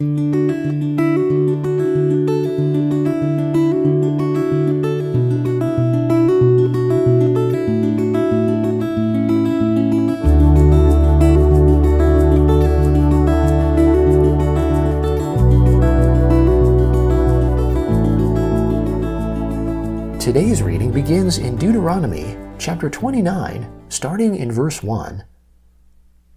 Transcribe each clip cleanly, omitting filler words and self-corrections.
Today's reading begins in Deuteronomy, chapter 29, starting in verse 1.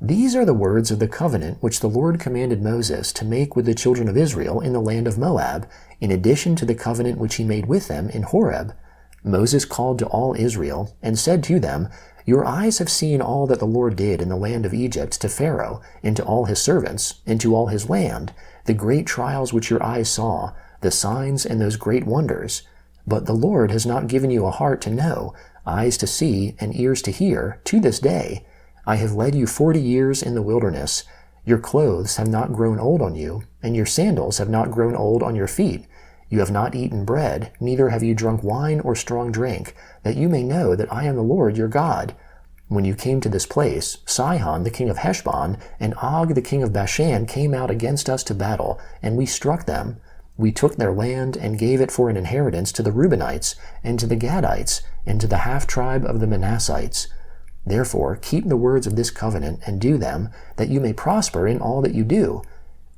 These are the words of the covenant which the Lord commanded Moses to make with the children of Israel in the land of Moab, in addition to the covenant which he made with them in Horeb. Moses called to all Israel, and said to them, Your eyes have seen all that the Lord did in the land of Egypt to Pharaoh, and to all his servants, and to all his land, the great trials which your eyes saw, the signs and those great wonders. But the Lord has not given you a heart to know, eyes to see, and ears to hear, to this day. I have led you 40 years in the wilderness. Your clothes have not grown old on you, and your sandals have not grown old on your feet. You have not eaten bread, neither have you drunk wine or strong drink, that you may know that I am the Lord your God. When you came to this place, Sihon the king of Heshbon and Og the king of Bashan came out against us to battle, and we struck them. We took their land and gave it for an inheritance to the Reubenites, and to the Gadites, and to the half-tribe of the Manassites. Therefore keep the words of this covenant and do them, that you may prosper in all that you do.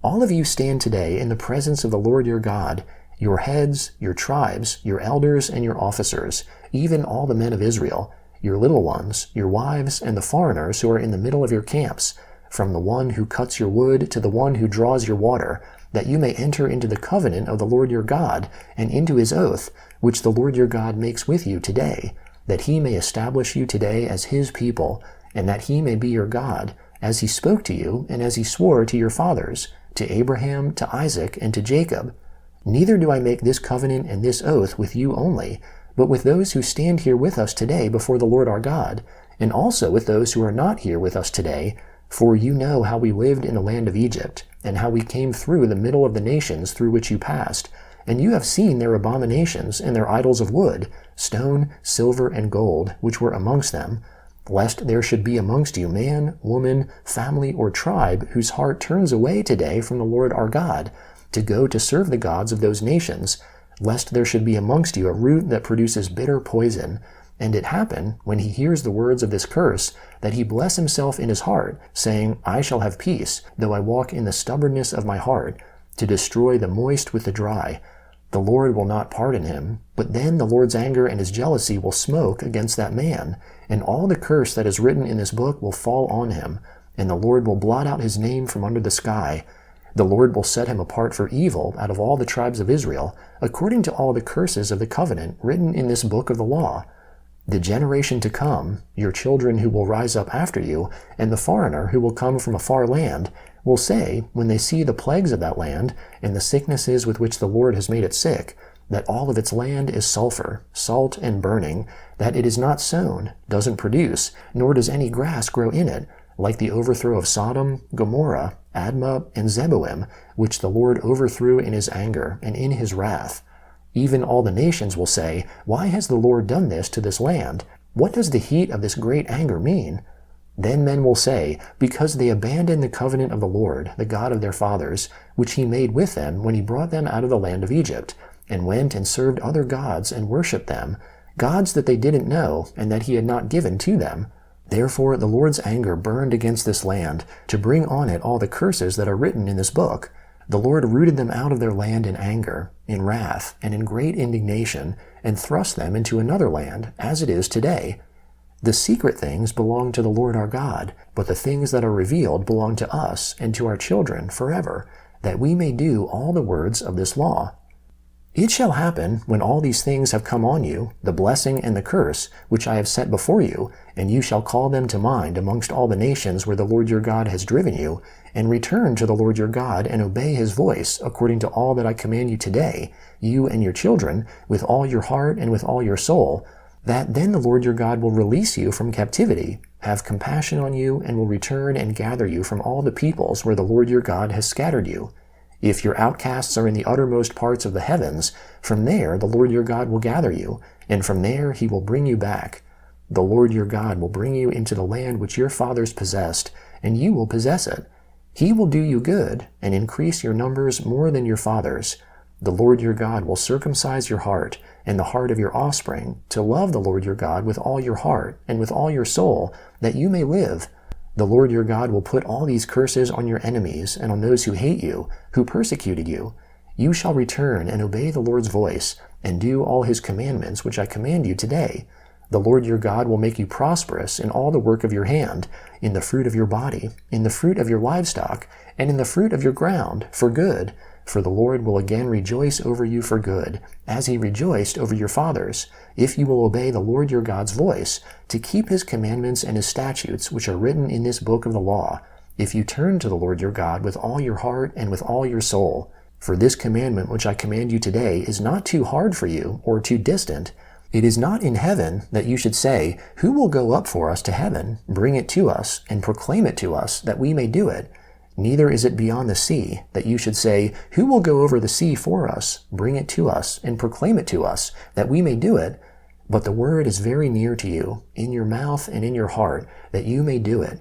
All of you stand today in the presence of the Lord your God, your heads, your tribes, your elders, and your officers, even all the men of Israel, your little ones, your wives, and the foreigners who are in the middle of your camps, from the one who cuts your wood to the one who draws your water, that you may enter into the covenant of the Lord your God, and into his oath, which the Lord your God makes with you today, that he may establish you today as his people, and that he may be your God, as he spoke to you, and as he swore to your fathers, to Abraham, to Isaac, and to Jacob. Neither do I make this covenant and this oath with you only, but with those who stand here with us today before the Lord our God, and also with those who are not here with us today, for you know how we lived in the land of Egypt, and how we came through the middle of the nations through which you passed, and you have seen their abominations and their idols of wood, stone, silver, and gold, which were amongst them, lest there should be amongst you man, woman, family, or tribe whose heart turns away today from the Lord our God, to go to serve the gods of those nations, lest there should be amongst you a root that produces bitter poison. And it happen, when he hears the words of this curse, that he bless himself in his heart, saying, I shall have peace, though I walk in the stubbornness of my heart, to destroy the moist with the dry. The Lord will not pardon him, but then the Lord's anger and his jealousy will smoke against that man, and all the curse that is written in this book will fall on him, and the Lord will blot out his name from under the sky. The Lord will set him apart for evil out of all the tribes of Israel, according to all the curses of the covenant written in this book of the law. The generation to come, your children who will rise up after you, and the foreigner who will come from a far land, will say, when they see the plagues of that land, and the sicknesses with which the Lord has made it sick, that all of its land is sulfur, salt, and burning, that it is not sown, doesn't produce, nor does any grass grow in it, like the overthrow of Sodom, Gomorrah, Admah, and Zeboim, which the Lord overthrew in his anger and in his wrath. Even all the nations will say, Why has the Lord done this to this land? What does the heat of this great anger mean? Then men will say, Because they abandoned the covenant of the Lord, the God of their fathers, which he made with them when he brought them out of the land of Egypt, and went and served other gods and worshipped them, gods that they didn't know and that he had not given to them. Therefore the Lord's anger burned against this land, to bring on it all the curses that are written in this book. The Lord rooted them out of their land in anger, in wrath, and in great indignation, and thrust them into another land, as it is today. The secret things belong to the Lord our God, but the things that are revealed belong to us and to our children forever, that we may do all the words of this law. It shall happen, when all these things have come on you, the blessing and the curse, which I have set before you, and you shall call them to mind amongst all the nations where the Lord your God has driven you, and return to the Lord your God, and obey his voice, according to all that I command you today, you and your children, with all your heart and with all your soul, that then the Lord your God will release you from captivity, have compassion on you, and will return and gather you from all the peoples where the Lord your God has scattered you. If your outcasts are in the uttermost parts of the heavens, from there the Lord your God will gather you, and from there he will bring you back. The Lord your God will bring you into the land which your fathers possessed, and you will possess it. He will do you good and increase your numbers more than your fathers. The Lord your God will circumcise your heart and the heart of your offspring to love the Lord your God with all your heart and with all your soul, that you may live. The Lord your God will put all these curses on your enemies and on those who hate you, who persecuted you. You shall return and obey the Lord's voice and do all his commandments which I command you today. The Lord your God will make you prosperous in all the work of your hand, in the fruit of your body, in the fruit of your livestock, and in the fruit of your ground, for good. For the Lord will again rejoice over you for good, as he rejoiced over your fathers, if you will obey the Lord your God's voice, to keep his commandments and his statutes which are written in this book of the law, if you turn to the Lord your God with all your heart and with all your soul. For this commandment which I command you today is not too hard for you, or too distant. It is not in heaven that you should say, Who will go up for us to heaven, bring it to us, and proclaim it to us, that we may do it? Neither is it beyond the sea, that you should say, Who will go over the sea for us, bring it to us, and proclaim it to us, that we may do it? But the word is very near to you, in your mouth and in your heart, that you may do it.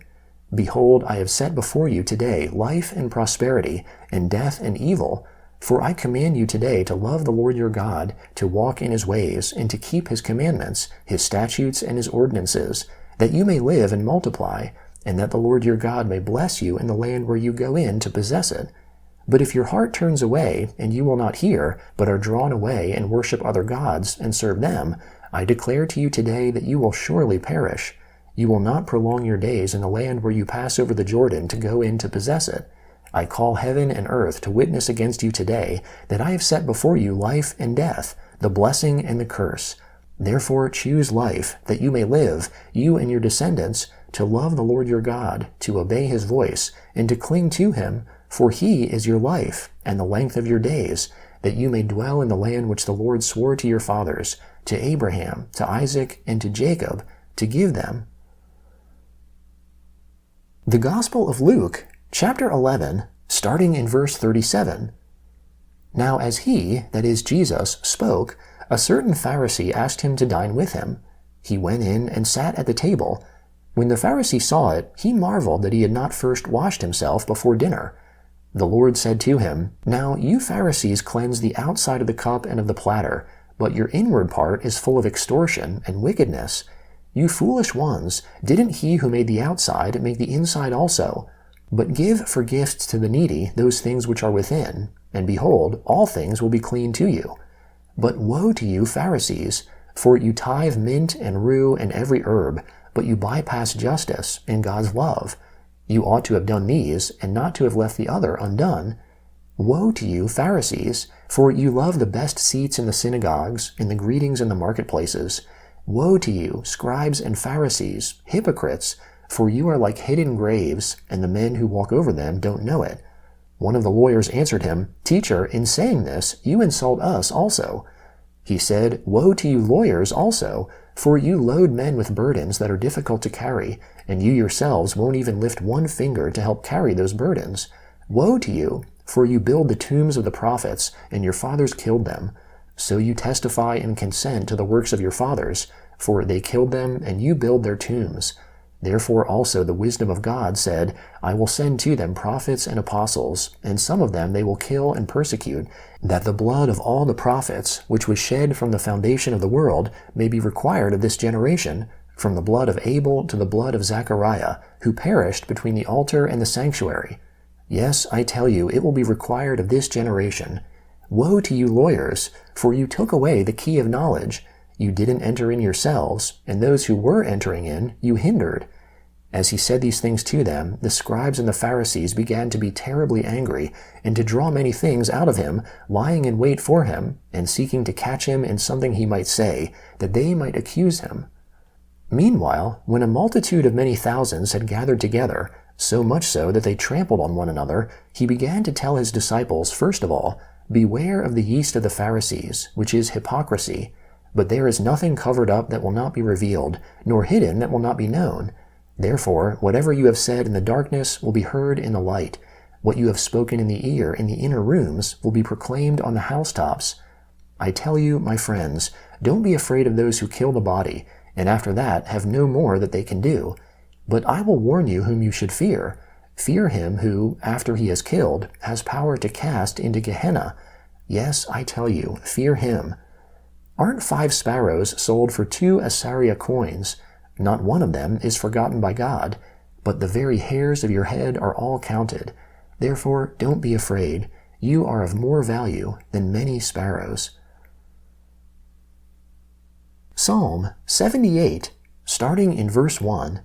Behold, I have set before you today life and prosperity, and death and evil. For I command you today to love the Lord your God, to walk in his ways, and to keep his commandments, his statutes, and his ordinances, that you may live and multiply, and that the Lord your God may bless you in the land where you go in to possess it. But if your heart turns away, and you will not hear, but are drawn away and worship other gods, and serve them, I declare to you today that you will surely perish. You will not prolong your days in the land where you pass over the Jordan to go in to possess it. I call heaven and earth to witness against you today, that I have set before you life and death, the blessing and the curse. Therefore choose life, that you may live, you and your descendants, to love the Lord your God, to obey his voice, and to cling to him, for he is your life, and the length of your days, that you may dwell in the land which the Lord swore to your fathers, to Abraham, to Isaac, and to Jacob, to give them. The Gospel of Luke, chapter 11, starting in verse 37. Now as he, that is Jesus, spoke, a certain Pharisee asked him to dine with him. He went in and sat at the table. When the Pharisee saw it, he marveled that he had not first washed himself before dinner. The Lord said to him, Now you Pharisees cleanse the outside of the cup and of the platter, but your inward part is full of extortion and wickedness. You foolish ones, didn't he who made the outside make the inside also? But give for gifts to the needy those things which are within, and behold, all things will be clean to you. But woe to you, Pharisees, for you tithe mint and rue and every herb, but you bypass justice and God's love. You ought to have done these, and not to have left the other undone. Woe to you, Pharisees, for you love the best seats in the synagogues and the greetings in the marketplaces. Woe to you, scribes and Pharisees, hypocrites, for you are like hidden graves, and the men who walk over them don't know it. One of the lawyers answered him, Teacher, in saying this, you insult us also. He said, Woe to you lawyers also, for you load men with burdens that are difficult to carry, and you yourselves won't even lift one finger to help carry those burdens. Woe to you, for you build the tombs of the prophets, and your fathers killed them. So you testify and consent to the works of your fathers, for they killed them, and you build their tombs. Therefore also the wisdom of God said, I will send to them prophets and apostles, and some of them they will kill and persecute, that the blood of all the prophets, which was shed from the foundation of the world, may be required of this generation, from the blood of Abel to the blood of Zechariah, who perished between the altar and the sanctuary. Yes, I tell you, it will be required of this generation. Woe to you lawyers, for you took away the key of knowledge. You didn't enter in yourselves, and those who were entering in, you hindered. As he said these things to them, the scribes and the Pharisees began to be terribly angry, and to draw many things out of him, lying in wait for him, and seeking to catch him in something he might say, that they might accuse him. Meanwhile, when a multitude of many thousands had gathered together, so much so that they trampled on one another, he began to tell his disciples, first of all, Beware of the yeast of the Pharisees, which is hypocrisy. But there is nothing covered up that will not be revealed, nor hidden that will not be known. Therefore, whatever you have said in the darkness will be heard in the light. What you have spoken in the ear in the inner rooms will be proclaimed on the housetops. I tell you, my friends, don't be afraid of those who kill the body, and after that have no more that they can do. But I will warn you whom you should fear. Fear him who, after he has killed, has power to cast into Gehenna. Yes, I tell you, fear him. Aren't 5 sparrows sold for 2 Assaria coins? Not one of them is forgotten by God, but the very hairs of your head are all counted. Therefore, don't be afraid. You are of more value than many sparrows. Psalm 78, starting in verse 1.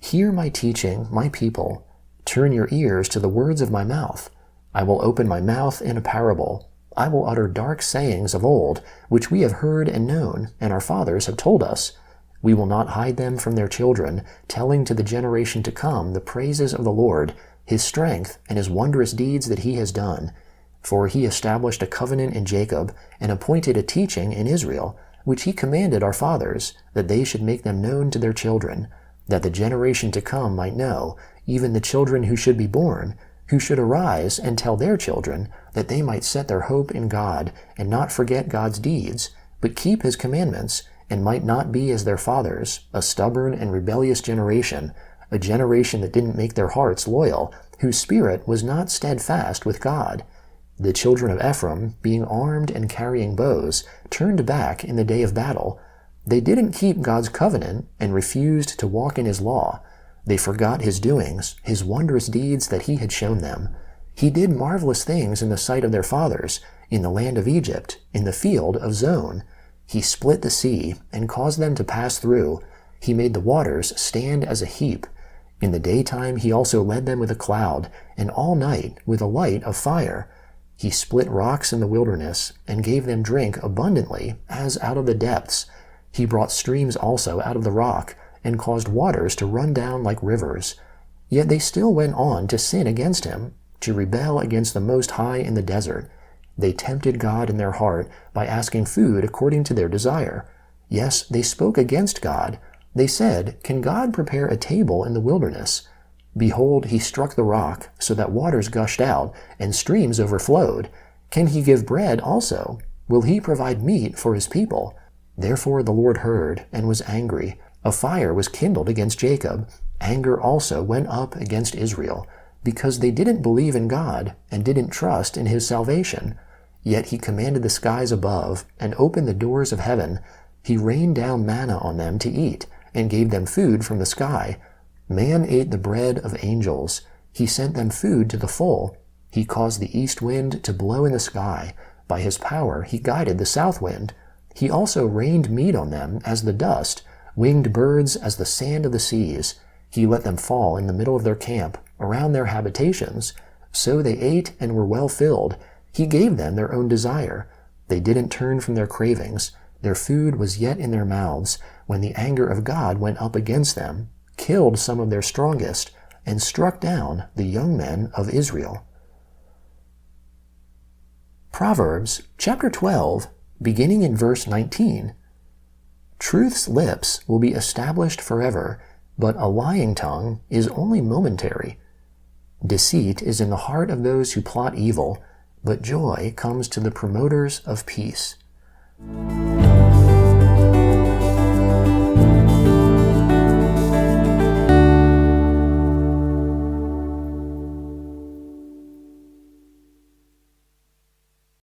Hear my teaching, my people. Turn your ears to the words of my mouth. I will open my mouth in a parable. I will utter dark sayings of old, which we have heard and known, and our fathers have told us. We will not hide them from their children, telling to the generation to come the praises of the Lord, his strength, and his wondrous deeds that he has done. For he established a covenant in Jacob, and appointed a teaching in Israel, which he commanded our fathers, that they should make them known to their children, that the generation to come might know, even the children who should be born, who should arise and tell their children, that they might set their hope in God, and not forget God's deeds, but keep his commandments, and might not be as their fathers, a stubborn and rebellious generation, a generation that didn't make their hearts loyal, whose spirit was not steadfast with God. The children of Ephraim, being armed and carrying bows, turned back in the day of battle. They didn't keep God's covenant and refused to walk in his law. They forgot his doings, his wondrous deeds that he had shown them. He did marvelous things in the sight of their fathers, in the land of Egypt, in the field of Zon. He split the sea and caused them to pass through. He made the waters stand as a heap. In the daytime he also led them with a cloud, and all night with a light of fire. He split rocks in the wilderness, and gave them drink abundantly, as out of the depths. He brought streams also out of the rock, and caused waters to run down like rivers. Yet they still went on to sin against him, to rebel against the Most High in the desert. They tempted God in their heart by asking food according to their desire. Yes, they spoke against God. They said, Can God prepare a table in the wilderness? Behold, he struck the rock, so that waters gushed out, and streams overflowed. Can he give bread also? Will he provide meat for his people? Therefore the Lord heard, and was angry. A fire was kindled against Jacob. Anger also went up against Israel, because they didn't believe in God, and didn't trust in his salvation. Yet he commanded the skies above, and opened the doors of heaven. He rained down manna on them to eat, and gave them food from the sky. Man ate the bread of angels. He sent them food to the full. He caused the east wind to blow in the sky. By his power he guided the south wind. He also rained meat on them as the dust, winged birds as the sand of the seas. He let them fall in the middle of their camp, around their habitations. So they ate and were well filled. He gave them their own desire. They didn't turn from their cravings. Their food was yet in their mouths, when the anger of God went up against them, killed some of their strongest, and struck down the young men of Israel. Proverbs chapter 12, beginning in verse 19. Truth's lips will be established forever, but a lying tongue is only momentary. Deceit is in the heart of those who plot evil, but joy comes to the promoters of peace.